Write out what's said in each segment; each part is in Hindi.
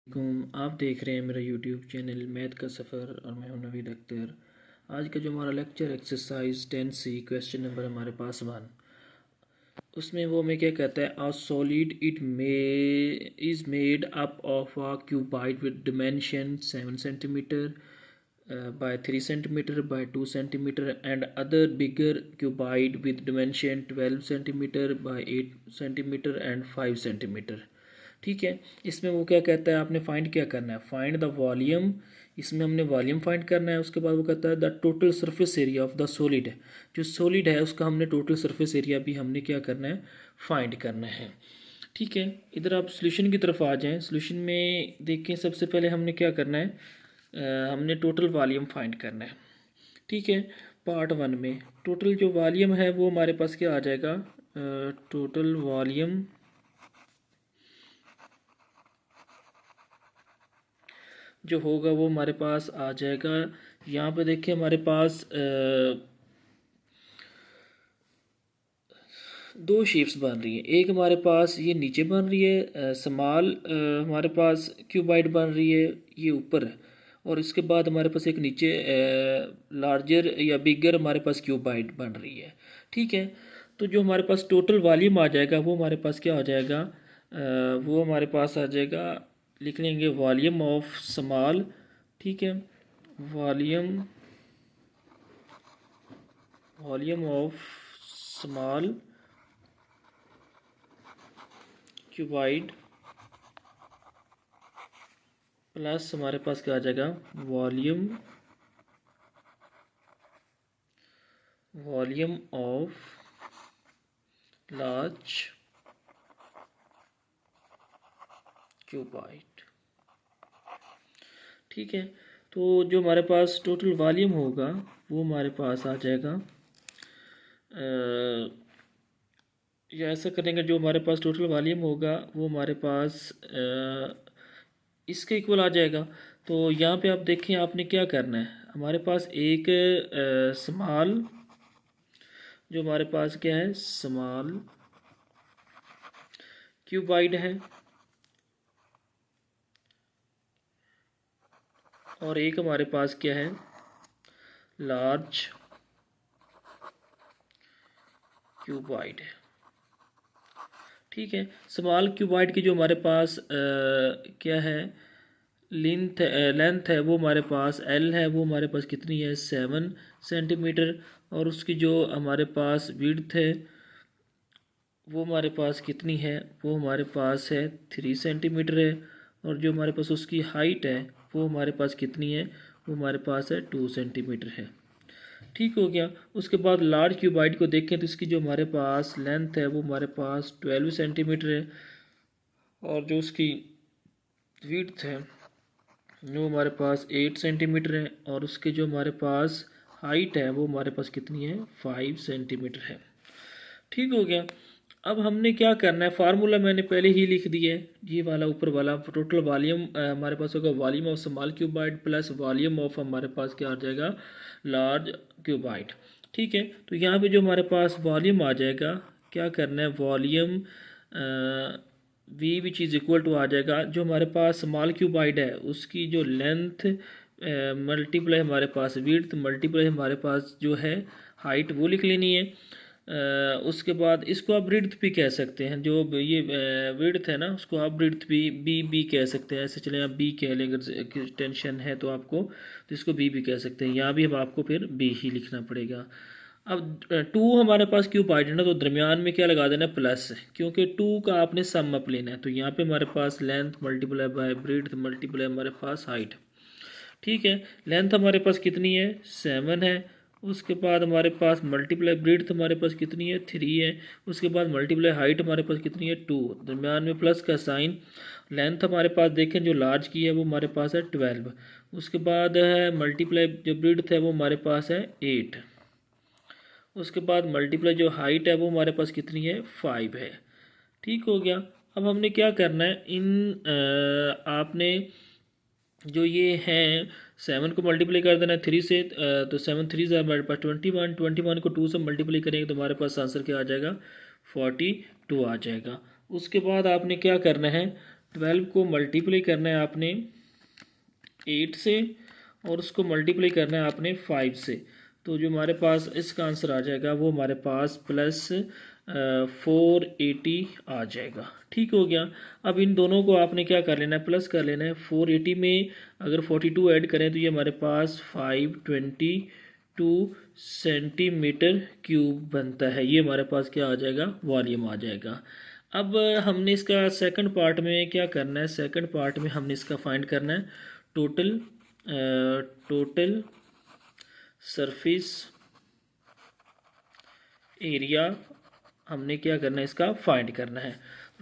आप देख रहे हैं मेरा यूट्यूब चैनल मैथ का सफ़र और मैं हूं नवीद अख्तर। आज का जो हमारा lecture exercise 10C question number हमारे पास 1, उसमें वो हमें क्या कहता है, a solid it may is made up of a cuboid with dimension 7 centimetre by 3 centimeter by 2 centimeter and other bigger cubide with dimension 12 centimeter by 8 centimeter and 5 centimeter। ठीक है, इसमें वो क्या कहता है, आपने फाइंड क्या करना है, फाइंड द वॉल्यूम। इसमें हमने वॉल्यूम फाइंड करना है। उसके बाद वो कहता है the total surface area of the solid. जो सॉलिड है उसका हमने टोटल सरफेस एरिया भी हमने क्या करना है, फाइंड करना है। ठीक है, इधर आप सोल्यूशन की तरफ आ जाएं। सोल्यूशन में देखें, सबसे पहले हमने क्या करना है, हमने टोटल वॉल्यूम फाइंड करना है। ठीक है, पार्ट 1 में टोटल जो वॉल्यूम है वो हमारे पास क्या आ जाएगा, टोटल वॉल्यूम जो होगा वो हमारे पास आ जाएगा। यहाँ पे देखिए हमारे पास दो शेप्स बन रही हैं। एक हमारे पास ये नीचे बन रही है स्मॉल, हमारे पास क्यूबाइड बन रही है, ये ऊपर है। और इसके बाद हमारे पास एक नीचे लार्जर या बिगर हमारे पास क्यूबाइड बन रही है। ठीक है, तो जो हमारे पास टोटल वॉल्यूम आ जाएगा वो हमारे पास क्या हो जाएगा, वो हमारे पास आ जाएगा, लिख लेंगे वॉल्यूम ऑफ स्मॉल। ठीक है, volume volume of small cuboid plus हमारे पास क्या आ जाएगा, वॉल्यूम ऑफ लार्ज क्यूबाइड। ठीक है, तो जो हमारे पास टोटल वॉल्यूम होगा वो हमारे पास आ जाएगा, या ऐसा करेंगे, जो हमारे पास टोटल वॉल्यूम होगा वो हमारे पास इसके इक्वल आ जाएगा। तो यहाँ पे आप देखें, आपने क्या करना है, हमारे पास एक स्मॉल, जो हमारे पास क्या है, स्मॉल क्यूबाइड है, और एक हमारे पास क्या है, लार्ज क्यूबाइड है। ठीक है, स्मॉल क्यूबाइड की जो हमारे पास क्या है, लेंथ है वो हमारे पास एल है, वो हमारे पास कितनी है, 7 सेंटीमीटर। और उसकी जो हमारे पास विड्थ है वो हमारे पास कितनी है, वो हमारे पास है 3 सेंटीमीटर है। और जो हमारे पास उसकी हाइट है वो हमारे पास कितनी है, वो हमारे पास है 2 सेंटीमीटर है। ठीक हो गया। उसके बाद लार्ज क्यूबाइड को देखें तो इसकी जो हमारे पास लेंथ है वो हमारे पास 12 सेंटीमीटर है, और जो उसकी विड्थ है वो हमारे पास 8 सेंटीमीटर है, और उसके जो हमारे पास हाइट है वो हमारे पास कितनी है, 5 सेंटीमीटर है। ठीक हो गया। अब हमने क्या करना है, फार्मूला मैंने पहले ही लिख दिया है, ये वाला ऊपर वाला टोटल वॉल्यूम हमारे पास होगा volume of small cuboid plus volume of हमारे पास क्या आ जाएगा, लार्ज क्यूबाइड। ठीक है, तो यहाँ पे जो हमारे पास वॉल्यूम आ जाएगा, क्या करना है, volume V which is equal to आ जाएगा, जो हमारे पास स्मॉल क्यूबाइड है उसकी जो लेंथ मल्टीप्लाई हमारे पास विड्थ मल्टीप्लाई हमारे पास जो है हाइट, वो लिख लेनी है। उसके बाद इसको आप ब्रीड्थ भी कह सकते हैं, जो ये विड्थ है ना उसको आप ब्रीड्थ भी बी कह सकते हैं। ऐसे चले आप बी कह लें, अगर टेंशन है तो आपको, तो इसको बी कह सकते हैं। यहाँ भी अब आपको फिर बी ही लिखना पड़ेगा। अब 2 हमारे पास क्यूबाइड है ना, तो दरमियान में क्या लगा देना, प्लस, क्योंकि 2 का आपने सम अप लेना है। तो यहाँ पे हमारे पास लेंथ मल्टीप्लाई बाय ब्रीड्थ मल्टीप्लाई हमारे पास हाइट। ठीक है, लेंथ हमारे पास कितनी है, 7 है। उसके बाद हमारे पास मल्टीप्लाई ब्रीड्थ हमारे पास कितनी है, 3 है। उसके बाद मल्टीप्लाई हाइट हमारे पास कितनी है, 2, दरमियान में प्लस का साइन। लेंथ हमारे पास देखें जो लार्ज की है वो हमारे पास है 12। उसके बाद है मल्टीप्लाई जो ब्रीड्थ है वो हमारे पास है 8। उसके बाद मल्टीप्लाई जो हाइट है वो हमारे पास कितनी है, 5 है। ठीक हो गया। अब हमने क्या करना है, आपने जो ये हैं 7 को मल्टीप्लाई कर देना है 3 से, तो 7 3 से हमारे पास 21, 21 को 2 से मल्टीप्लाई करेंगे तो हमारे पास आंसर क्या आ जाएगा, 42 आ जाएगा। उसके बाद आपने क्या करना है, 12 को मल्टीप्लाई करना है आपने 8 से और उसको मल्टीप्लाई करना है आपने 5 से। तो जो हमारे पास इसका आंसर आ जाएगा वो हमारे पास प्लस 480 आ जाएगा। ठीक हो गया। अब इन दोनों को आपने क्या कर लेना है, प्लस कर लेना है। 480 में अगर 42 ऐड करें तो ये हमारे पास 522 सेंटीमीटर क्यूब बनता है। ये हमारे पास क्या आ जाएगा, वॉल्यूम आ जाएगा। अब हमने इसका सेकंड पार्ट में क्या करना है, सेकंड पार्ट में हमने इसका फाइंड करना है टोटल सरफेस एरिया। हमने क्या करना है, इसका फाइंड करना है।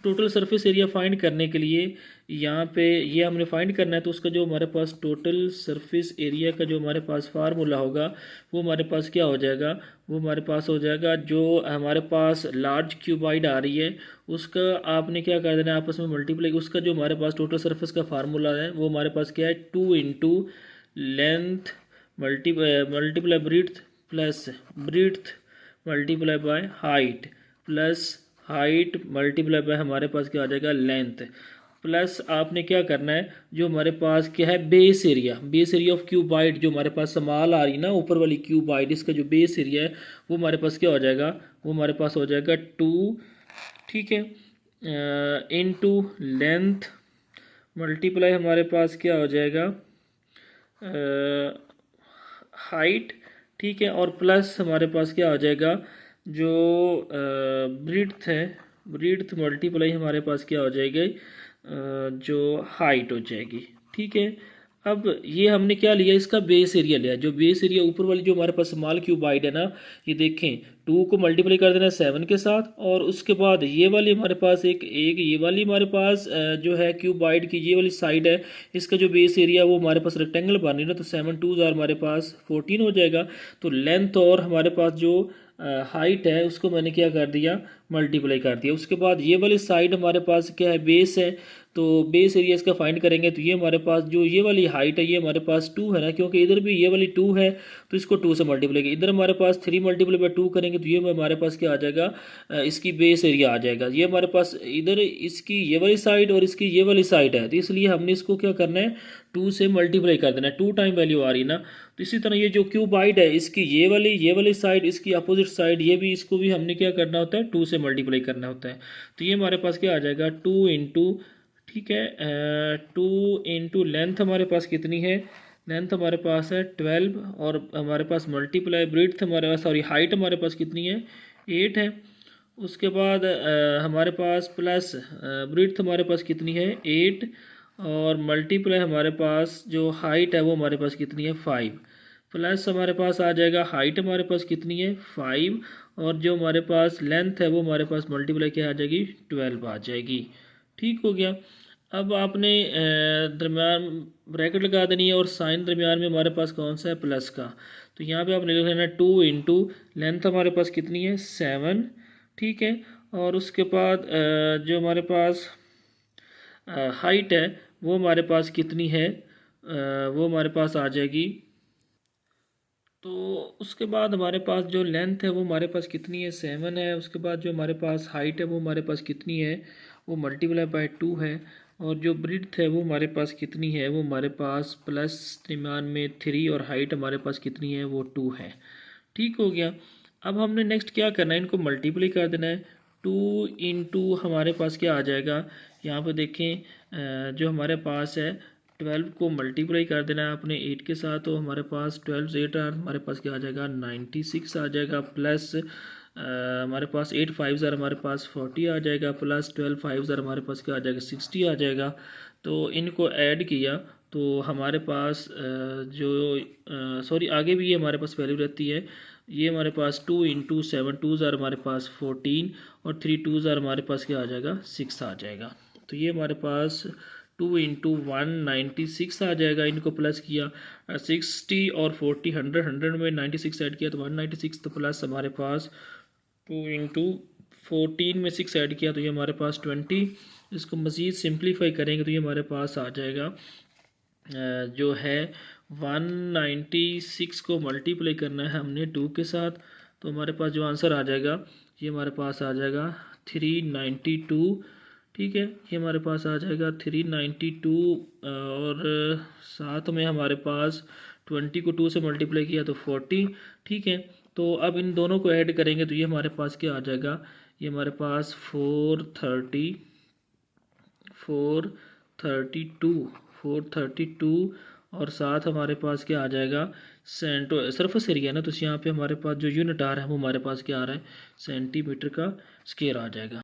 टोटल सरफेस एरिया फाइंड करने के लिए यहाँ पे ये हमने फाइंड करना है, तो उसका जो हमारे पास टोटल सरफेस एरिया का जो हमारे पास फार्मूला होगा वो हमारे पास क्या हो जाएगा, वो हमारे पास हो जाएगा जो हमारे पास लार्ज क्यूबाइड आ रही है उसका आपने क्या कर देना है, आपस में मल्टीप्लाई। उसका जो हमारे पास टोटल सरफेस का फार्मूला है वो हमारे पास क्या है, 2 into length multiply breadth plus breadth multiply by height plus height multiply by हमारे पास क्या आ जाएगा, लेंथ। प्लस आपने क्या करना है, जो हमारे पास क्या है, बेस एरिया ऑफ क्यूबाइड, जो हमारे पास समाल आ रही ना ऊपर वाली क्यूबाइड, इसका जो बेस एरिया है वो हमारे पास क्या हो जाएगा, वो हमारे पास हो जाएगा 2, ठीक है, इनटू लेंथ मल्टीप्लाई हमारे पास क्या हो जाएगा, हाइट, ठीक है, और प्लस हमारे पास क्या आ जाएगा, जो ब्रीड्थ है, ब्रीड्थ मल्टीप्लाई हमारे पास क्या हो जाएगी, जो हाइट हो जाएगी। ठीक है। अब ये हमने क्या लिया, इसका बेस एरिया लिया। जो बेस एरिया ऊपर वाली जो हमारे पास स्मॉल क्यूबाइड है ना, ये देखें 2 को मल्टीप्लाई कर देना है 7 के साथ, और उसके बाद ये वाली हमारे पास एक ये वाली हमारे पास जो है क्यूबाइड की ये वाली साइड है, इसका जो बेस एरिया वो हमारे पास रेक्टेंगल बन रही है ना, तो 7 2 हमारे पास 14 हो जाएगा। तो लेंथ और हमारे पास जो हाइट है उसको मैंने क्या कर दिया, मल्टीप्लाई कर दिया। उसके बाद ये वाली साइड हमारे पास क्या है, बेस है, तो बेस एरिया इसका फाइंड करेंगे तो ये हमारे पास जो ये वाली हाइट है ये हमारे पास 2 है ना, क्योंकि इधर भी ये वाली 2 है तो इसको 2 से मल्टीप्लाई करेंगे। इधर हमारे पास 3 मल्टीप्लाई बाय 2 करेंगे तो ये हमारे पास क्या आ जाएगा, इसकी बेस एरिया आ जाएगा। ये हमारे पास इधर इसकी ये वाली साइड और इसकी ये वाली साइड है, तो इसलिए हमने इसको क्या करना है, 2 से मल्टीप्लाई कर देना है। 2 टाइम वैल्यू आ रही है ना, तो इसी तरह ये जो क्यूबाइड है इसकी ये वाली साइड, इसकी अपोजिट साइड ये भी, इसको भी हमने क्या करना होता है, 2 से मल्टीप्लाई करना होता है। तो ये हमारे पास क्या आ जाएगा, 2 इंटू, ठीक है, 2 इंटू लेंथ हमारे पास कितनी है, लेंथ हमारे पास है 12, और हमारे पास मल्टीप्लाई ब्रीड्थ हमारे पास, सॉरी हाइट हमारे पास कितनी है, 8 है। उसके बाद हमारे पास प्लस ब्रीड्थ हमारे पास कितनी है, 8, और मल्टीप्लाई हमारे पास जो हाइट है वो हमारे पास कितनी है, 5, प्लस हमारे पास आ जाएगा हाइट हमारे पास कितनी है, 5, और जो हमारे पास लेंथ है वो हमारे पास मल्टीप्लाई क्या आ जाएगी, 12 आ जाएगी। ठीक हो गया। अब आपने दरम्यान ब्रैकेट लगा देनी है और साइन दरम्यान में हमारे पास कौन सा है, प्लस का। तो यहाँ पे आपने लिख लेना 2 इंटू लेंथ हमारे पास कितनी है, 7, ठीक है, और उसके बाद जो हमारे पास हाइट है वो हमारे पास कितनी है, वो हमारे पास आ जाएगी। तो उसके बाद हमारे पास जो लेंथ है वो हमारे पास कितनी है, 7 है। उसके बाद जो हमारे पास हाइट है वो हमारे पास कितनी है, वो मल्टीप्लाई बाय 2 है, और जो ब्रीड्थ है वो हमारे पास कितनी है, वो हमारे पास प्लस दरम्यान में 3, और हाइट हमारे पास कितनी है, वो 2 है। ठीक हो गया। अब हमने नेक्स्ट क्या करना है, इनको मल्टीप्लाई कर देना है। 2 इंटू हमारे पास क्या आ जाएगा, यहाँ पे देखें जो हमारे पास है 12 को मल्टीप्लाई कर देना है आपने 8 के साथ, तो हमारे पास 12 से 8 हमारे पास क्या आ जाएगा, 96 आ जाएगा। प्लस हमारे पास 8 5 हमारे पास 40 आ जाएगा, प्लस 12 5 हमारे पास क्या आ जाएगा, 60 आ जाएगा। तो इनको ऐड किया तो हमारे पास जो सॉरी आगे भी ये हमारे पास वैल्यू रहती है। ये हमारे पास 2 इंटू 7 2 हमारे पास 14, और 3 2 हमारे पास क्या आ जाएगा, 6 आ जाएगा। तो ये हमारे पास 2 इंटू 196 आ जाएगा। इनको प्लस किया 60 और 40 100 में 96 ऐड किया तो 196, तो प्लस हमारे पास 2 इंटू 14 में 6 ऐड किया तो ये हमारे पास 20। इसको मज़ीद सिंप्लीफाई करेंगे तो ये हमारे पास आ जाएगा जो है 196 को मल्टीप्लाई करना है हमने 2 के साथ, तो हमारे पास जो आंसर आ जाएगा ये हमारे पास आ जाएगा 392, ठीक है। ये हमारे पास आ जाएगा 392 और साथ में हमारे पास 20 को 2 से मल्टीप्लाई किया तो 40। ठीक है, तो अब इन दोनों को ऐड करेंगे तो ये हमारे पास क्या आ जाएगा, ये हमारे पास 432 और साथ हमारे पास क्या आ जाएगा, सरफेस एरिया ना, तो यहाँ पे हमारे पास जो यूनिट आ रहा है वो हमारे पास क्या आ रहा है, सेंटीमीटर का स्क्वायर आ जाएगा।